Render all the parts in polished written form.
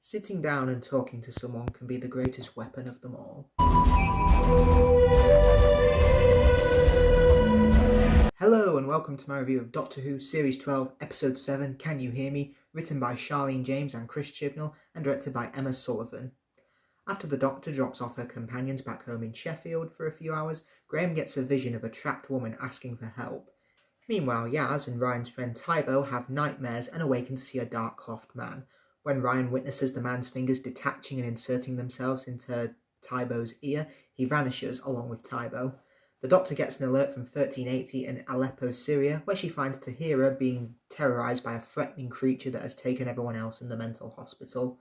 Sitting down and talking to someone can be the greatest weapon of them all. Hello and welcome to my review of Doctor Who Series 12, Episode 7, Can You Hear Me?, written by Charlene James and Chris Chibnall and directed by Emma Sullivan. After the Doctor drops off her companions back home in Sheffield for a few hours, Graham gets a vision of a trapped woman asking for help. Meanwhile, Yaz and Ryan's friend Tybo have nightmares and awaken to see a dark-clothed man. When Ryan witnesses the man's fingers detaching and inserting themselves into Tybo's ear, he vanishes along with Tybo. The Doctor gets an alert from 1380 in Aleppo, Syria, where she finds Tahira being terrorised by a threatening creature that has taken everyone else in the mental hospital.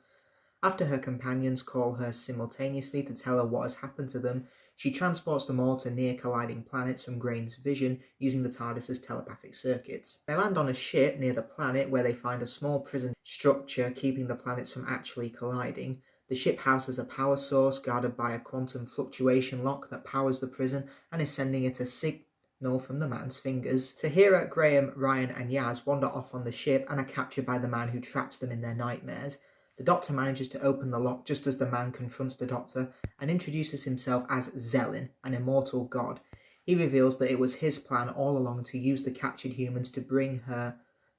After her companions call her simultaneously to tell her what has happened to them, she transports them all to near-colliding planets from Graham's vision using the TARDIS's telepathic circuits. They land on a ship near the planet where they find a small prison structure keeping the planets from actually colliding. The ship houses a power source guarded by a quantum fluctuation lock that powers the prison and is sending it a signal from the man's fingers. Tahira, Graham, Ryan and Yaz wander off on the ship and are captured by the man who traps them in their nightmares. The Doctor manages to open the lock just as the man confronts the Doctor and introduces himself as Zelin, an immortal god. He reveals that it was his plan all along to use the captured humans to bring her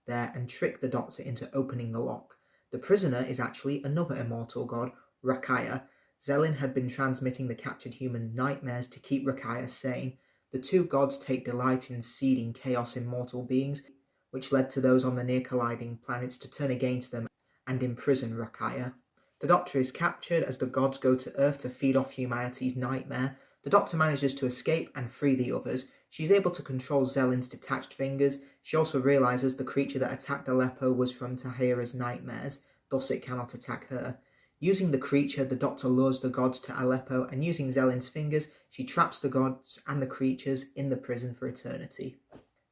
there and trick the Doctor into opening the lock. The prisoner is actually another immortal god, Rakaya. Zelin had been transmitting the captured human nightmares to keep Rakaya sane. The two gods take delight in seeding chaos in mortal beings, which led to those on the near-colliding planets to turn against them and imprison Rakaya. The Doctor is captured as the gods go to Earth to feed off humanity's nightmare. The Doctor manages to escape and free the others. She's able to control Zelin's detached fingers. She also realises the creature that attacked Aleppo was from Tahira's nightmares, thus it cannot attack her. Using the creature, the Doctor lures the gods to Aleppo, and using Zelin's fingers, she traps the gods and the creatures in the prison for eternity.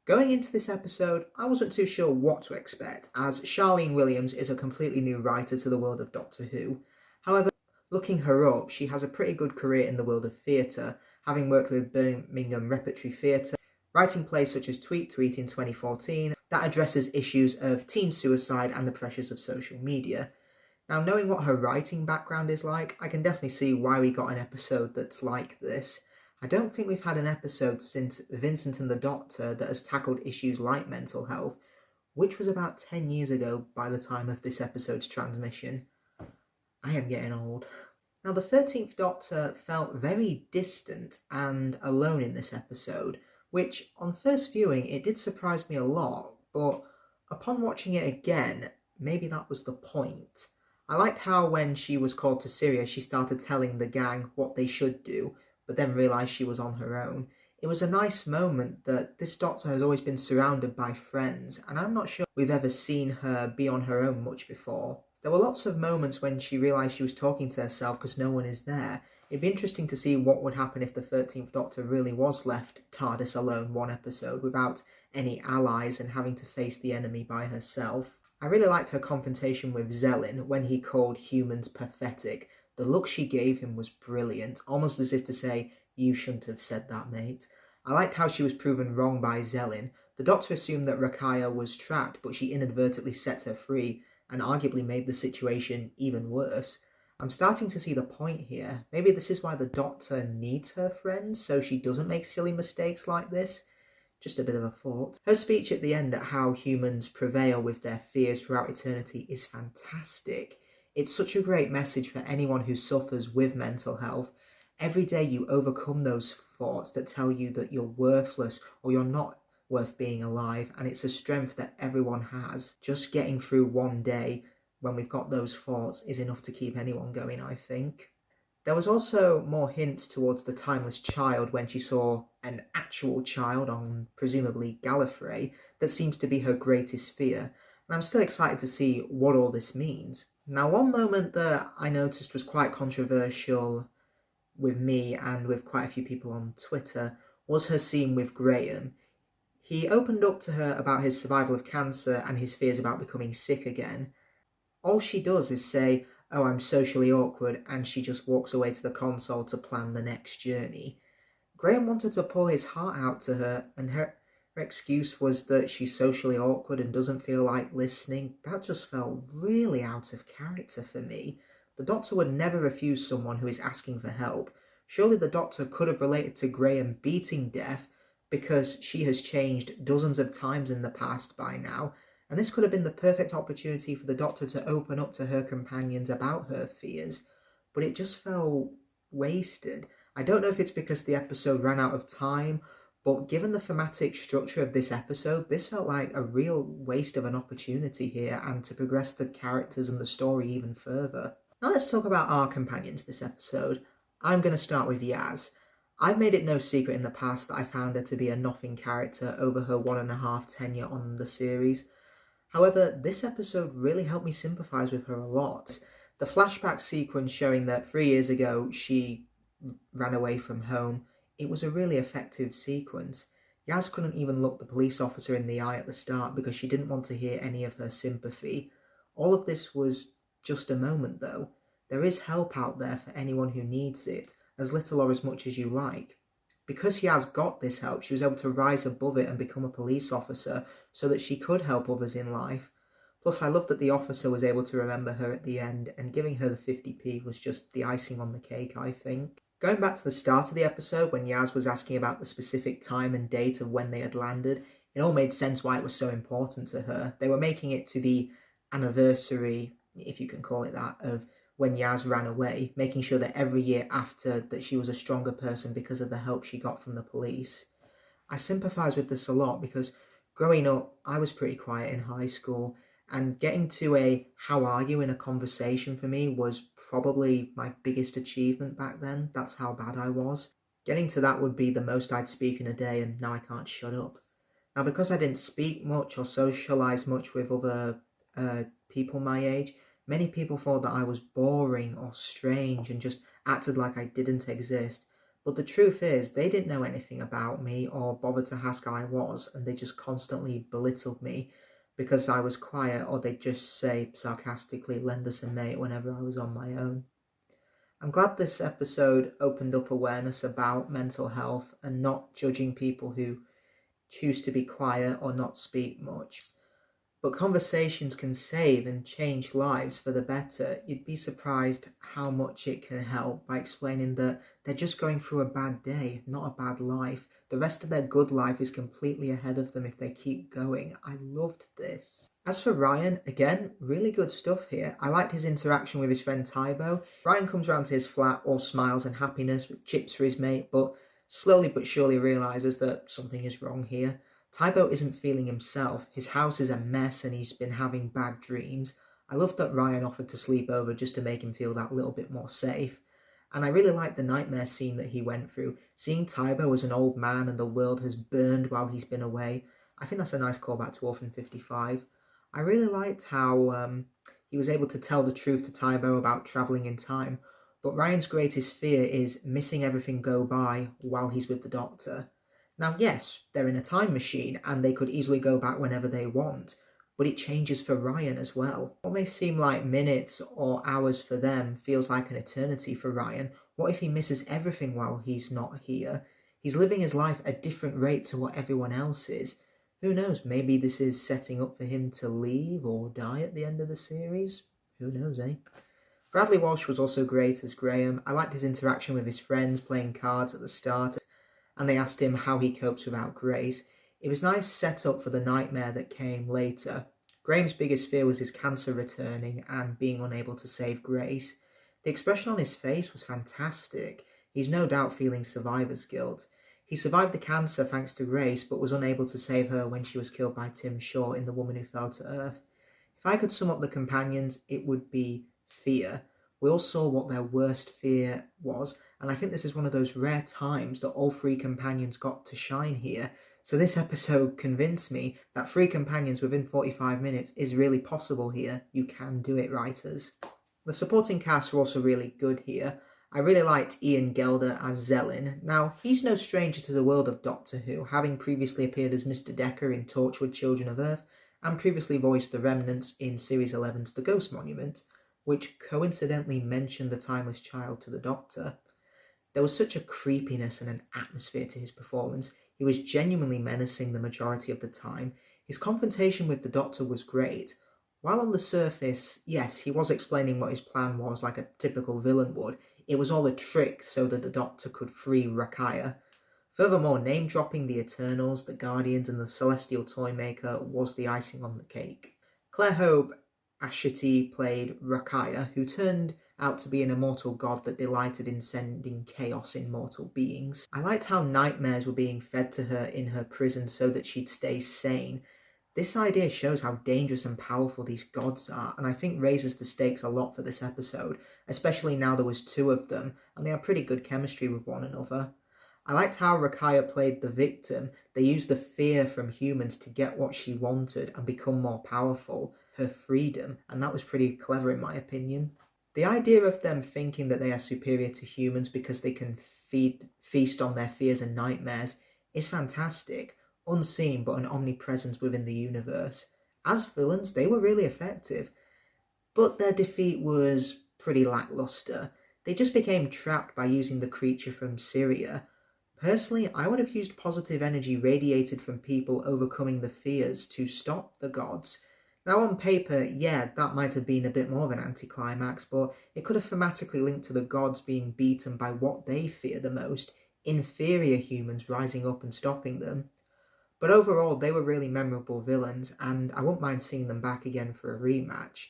Going into this episode, I wasn't too sure what to expect, as Charlene Williams is a completely new writer to the world of Doctor Who. However, looking her up, she has a pretty good career in the world of theatre, having worked with Birmingham Repertory Theatre, writing plays such as Tweet Tweet in 2014, that addresses issues of teen suicide and the pressures of social media. Now, knowing what her writing background is like, I can definitely see why we got an episode that's like this. I don't think we've had an episode since Vincent and the Doctor that has tackled issues like mental health, which was about 10 years ago by the time of this episode's transmission. I am getting old. Now, the 13th Doctor felt very distant and alone in this episode, which, on first viewing, it did surprise me a lot, but upon watching it again, maybe that was the point. I liked how when she was called to Syria, she started telling the gang what they should do, but then realised she was on her own. It was a nice moment that this Doctor has always been surrounded by friends, and I'm not sure we've ever seen her be on her own much before. There were lots of moments when she realised she was talking to herself because no one is there. It'd be interesting to see what would happen if the 13th Doctor really was left TARDIS alone one episode without any allies and having to face the enemy by herself. I really liked her confrontation with Zelin when he called humans pathetic. The look she gave him was brilliant, almost as if to say, "You shouldn't have said that, mate." I liked how she was proven wrong by Zelin. The Doctor assumed that Rakaya was trapped, but she inadvertently set her free, and arguably made the situation even worse. I'm starting to see the point here. Maybe this is why the Doctor needs her friends, so she doesn't make silly mistakes like this. Just a bit of a thought. Her speech at the end at how humans prevail with their fears throughout eternity is fantastic. It's such a great message for anyone who suffers with mental health. Every day you overcome those thoughts that tell you that you're worthless or you're not worth being alive, and it's a strength that everyone has. Just getting through one day when we've got those thoughts is enough to keep anyone going, I think. There was also more hints towards the timeless child when she saw an actual child on presumably Gallifrey that seems to be her greatest fear, and I'm still excited to see what all this means. Now, one moment that I noticed was quite controversial with me and with quite a few people on Twitter was her scene with Graham. He opened up to her about his survival of cancer and his fears about becoming sick again. All she does is say, "Oh, I'm socially awkward," and she just walks away to the console to plan the next journey. Graham wanted to pour his heart out to her, and Her excuse was that she's socially awkward and doesn't feel like listening. That just felt really out of character for me. The Doctor would never refuse someone who is asking for help. Surely the Doctor could have related to Graham beating Death because she has changed dozens of times in the past by now, and this could have been the perfect opportunity for the Doctor to open up to her companions about her fears, but it just felt wasted. I don't know if it's because the episode ran out of time, but given the thematic structure of this episode, this felt like a real waste of an opportunity here and to progress the characters and the story even further. Now let's talk about our companions this episode. I'm going to start with Yaz. I've made it no secret in the past that I found her to be a nothing character over her 1.5 tenure on the series. However, this episode really helped me sympathise with her a lot. The flashback sequence showing that 3 years ago she ran away from home, it was a really effective sequence. Yaz couldn't even look the police officer in the eye at the start because she didn't want to hear any of her sympathy. All of this was just a moment though. There is help out there for anyone who needs it, as little or as much as you like. Because Yaz got this help, she was able to rise above it and become a police officer so that she could help others in life. Plus, I love that the officer was able to remember her at the end, and giving her the 50p was just the icing on the cake, I think. Going back to the start of the episode, when Yaz was asking about the specific time and date of when they had landed, it all made sense why it was so important to her. They were making it to the anniversary, if you can call it that, of when Yaz ran away, making sure that every year after that she was a stronger person because of the help she got from the police. I sympathise with this a lot because growing up, I was pretty quiet in high school, and getting to a "how are you" in a conversation for me was probably my biggest achievement back then. That's how bad I was. Getting to that would be the most I'd speak in a day, and now I can't shut up. Now, because I didn't speak much or socialise much with other people my age, many people thought that I was boring or strange and just acted like I didn't exist. But the truth is, they didn't know anything about me or bothered to ask how I was, and they just constantly belittled me because I was quiet, or they'd just say sarcastically, "lend us a mate," whenever I was on my own. I'm glad this episode opened up awareness about mental health and not judging people who choose to be quiet or not speak much. But conversations can save and change lives for the better. You'd be surprised how much it can help by explaining that they're just going through a bad day, not a bad life. The rest of their good life is completely ahead of them if they keep going. I loved this. As for Ryan, again, really good stuff here. I liked his interaction with his friend Tybo. Ryan comes round to his flat all smiles and happiness with chips for his mate, but slowly but surely realises that something is wrong here. Tybo isn't feeling himself. His house is a mess and he's been having bad dreams. I love that Ryan offered to sleep over just to make him feel that little bit more safe. And I really like the nightmare scene that he went through. Seeing Tybo as an old man and the world has burned while he's been away, I think that's a nice callback to Orphan 55. I really liked how he was able to tell the truth to Tybo about travelling in time, but Ryan's greatest fear is missing everything go by while he's with the Doctor. Now, yes, they're in a time machine and they could easily go back whenever they want, but it changes for Ryan as well. What may seem like minutes or hours for them feels like an eternity for Ryan. What if he misses everything while he's not here? He's living his life at a different rate to what everyone else is. Who knows, maybe this is setting up for him to leave or die at the end of the series? Who knows, eh? Bradley Walsh was also great as Graham. I liked his interaction with his friends playing cards at the start, and they asked him how he copes without Grace. It was nice setup for the nightmare that came later. Graham's biggest fear was his cancer returning and being unable to save Grace. The expression on his face was fantastic. He's no doubt feeling survivor's guilt. He survived the cancer thanks to Grace, but was unable to save her when she was killed by Tim Shaw in The Woman Who Fell to Earth. If I could sum up the companions, it would be fear. We all saw what their worst fear was, and I think this is one of those rare times that all three companions got to shine here. So this episode convinced me that 3 companions within 45 minutes is really possible here. You can do it, writers. The supporting cast were also really good here. I really liked Ian Gelder as Zellin. Now, he's no stranger to the world of Doctor Who, having previously appeared as Mr. Decker in Torchwood Children of Earth, and previously voiced the Remnants in Series 11's The Ghost Monument, which coincidentally mentioned the Timeless Child to the Doctor. There was such a creepiness and an atmosphere to his performance. He He was genuinely menacing the majority of the time. His confrontation with the Doctor was great. While on the surface, yes, he was explaining what his plan was like a typical villain would, it was all a trick so that the Doctor could free Rakaya. Furthermore, name-dropping the Eternals, the Guardians, and the Celestial Toymaker was the icing on the cake. Claire Hope Ashiti played Rakaya, who turned out to be an immortal god that delighted in sending chaos in mortal beings. I liked how nightmares were being fed to her in her prison so that she'd stay sane. This idea shows how dangerous and powerful these gods are, and I think raises the stakes a lot for this episode, especially now there was two of them, and they have pretty good chemistry with one another. I liked how Rakaya played the victim. They used the fear from humans to get what she wanted and become more powerful, her freedom, and that was pretty clever in my opinion. The idea of them thinking that they are superior to humans because they can feast on their fears and nightmares is fantastic, unseen but an omnipresence within the universe. As villains, they were really effective, but their defeat was pretty lackluster. They just became trapped by using the creature from Syria. Personally, I would have used positive energy radiated from people overcoming the fears to stop the gods. Now on paper, yeah, that might have been a bit more of an anticlimax, but it could have thematically linked to the gods being beaten by what they fear the most, inferior humans rising up and stopping them. But overall, they were really memorable villains, and I wouldn't mind seeing them back again for a rematch.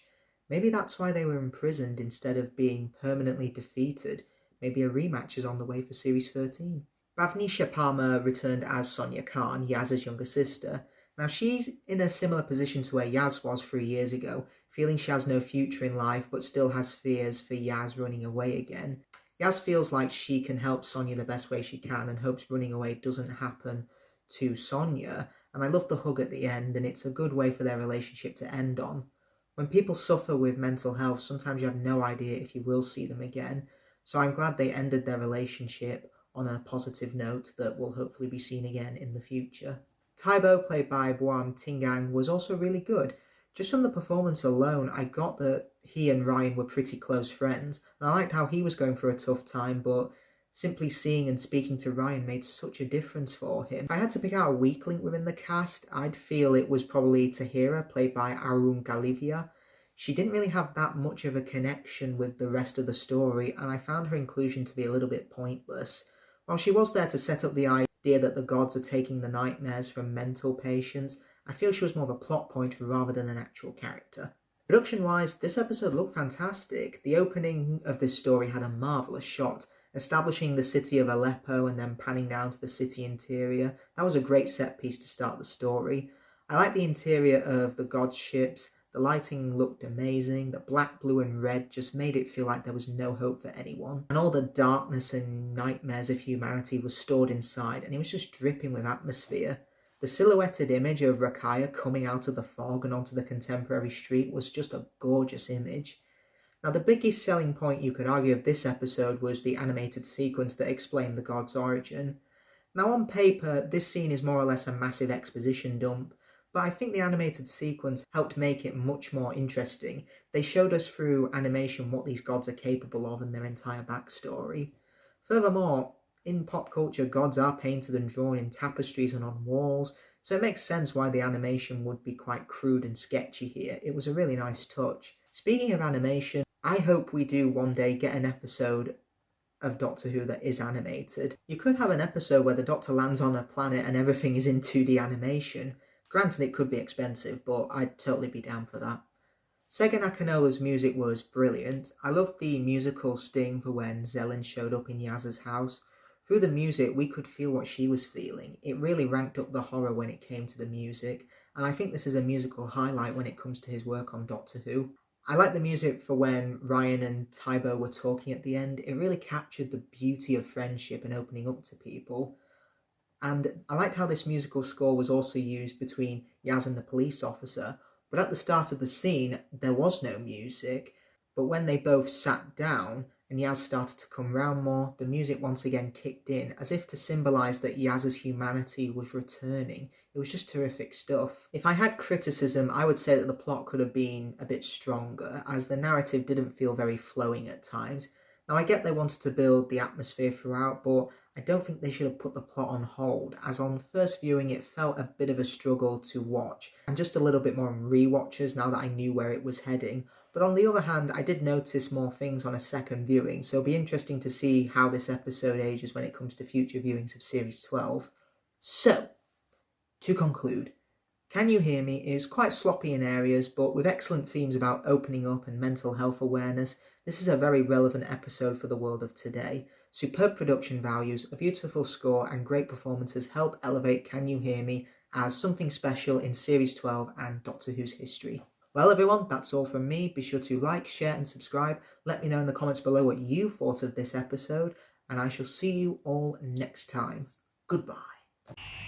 Maybe that's why they were imprisoned instead of being permanently defeated. Maybe a rematch is on the way for Series 13. Bhavnisha Palmer returned as Sonia Khan, Yaz's younger sister. Now she's in a similar position to where Yaz was 3 years ago, feeling she has no future in life but still has fears for Yaz running away again. Yaz feels like she can help Sonia the best way she can and hopes running away doesn't happen to Sonia, and I love the hug at the end, and it's a good way for their relationship to end on. When people suffer with mental health, sometimes you have no idea if you will see them again, so I'm glad they ended their relationship on a positive note that will hopefully be seen again in the future. Taibo, played by Boam Tingang, was also really good. Just from the performance alone, I got that he and Ryan were pretty close friends, and I liked how he was going through a tough time, but simply seeing and speaking to Ryan made such a difference for him. If I had to pick out a weak link within the cast, I'd feel it was probably Tahira, played by Arun Galivia. She didn't really have that much of a connection with the rest of the story, and I found her inclusion to be a little bit pointless. While she was there to set up the idea that the gods are taking the nightmares from mental patients, I feel she was more of a plot point rather than an actual character. Production-wise, this episode looked fantastic. The opening of this story had a marvellous shot, establishing the city of Aleppo and then panning down to the city interior. That was a great set piece to start the story. I like the interior of the gods' ships. The lighting looked amazing. The black, blue and red just made it feel like there was no hope for anyone. And all the darkness and nightmares of humanity was stored inside, and it was just dripping with atmosphere. The silhouetted image of Rakaya coming out of the fog and onto the contemporary street was just a gorgeous image. Now, the biggest selling point you could argue of this episode was the animated sequence that explained the god's origin. Now, on paper, this scene is more or less a massive exposition dump, but I think the animated sequence helped make it much more interesting. They showed us through animation what these gods are capable of and their entire backstory. Furthermore, in pop culture, gods are painted and drawn in tapestries and on walls, so it makes sense why the animation would be quite crude and sketchy here. It was a really nice touch. Speaking of animation, I hope we do one day get an episode of Doctor Who that is animated. You could have an episode where the Doctor lands on a planet and everything is in 2D animation. Granted, it could be expensive, but I'd totally be down for that. Sega Nakanola's music was brilliant. I loved the musical sting for when Zelen showed up in Yaz's house. Through the music, we could feel what she was feeling. It really ranked up the horror when it came to the music, and I think this is a musical highlight when it comes to his work on Doctor Who. I like the music for when Ryan and Taibo were talking at the end. It really captured the beauty of friendship and opening up to people. And I liked how this musical score was also used between Yaz and the police officer. But at the start of the scene, there was no music. But when they both sat down and Yaz started to come round more, the music once again kicked in, as if to symbolise that Yaz's humanity was returning. It was just terrific stuff. If I had criticism, I would say that the plot could have been a bit stronger, as the narrative didn't feel very flowing at times. Now, I get they wanted to build the atmosphere throughout, but I don't think they should have put the plot on hold, as on first viewing it felt a bit of a struggle to watch, and just a little bit more on rewatches now that I knew where it was heading. But on the other hand, I did notice more things on a second viewing, so it'll be interesting to see how this episode ages when it comes to future viewings of Series 12. So, to conclude, Can You Hear Me is quite sloppy in areas, but with excellent themes about opening up and mental health awareness, this is a very relevant episode for the world of today. Superb production values, a beautiful score, and great performances help elevate Can You Hear Me as something special in Series 12 and Doctor Who's history. Well, everyone, that's all from me. Be sure to like, share, and subscribe. Let me know in the comments below what you thought of this episode, and I shall see you all next time. Goodbye.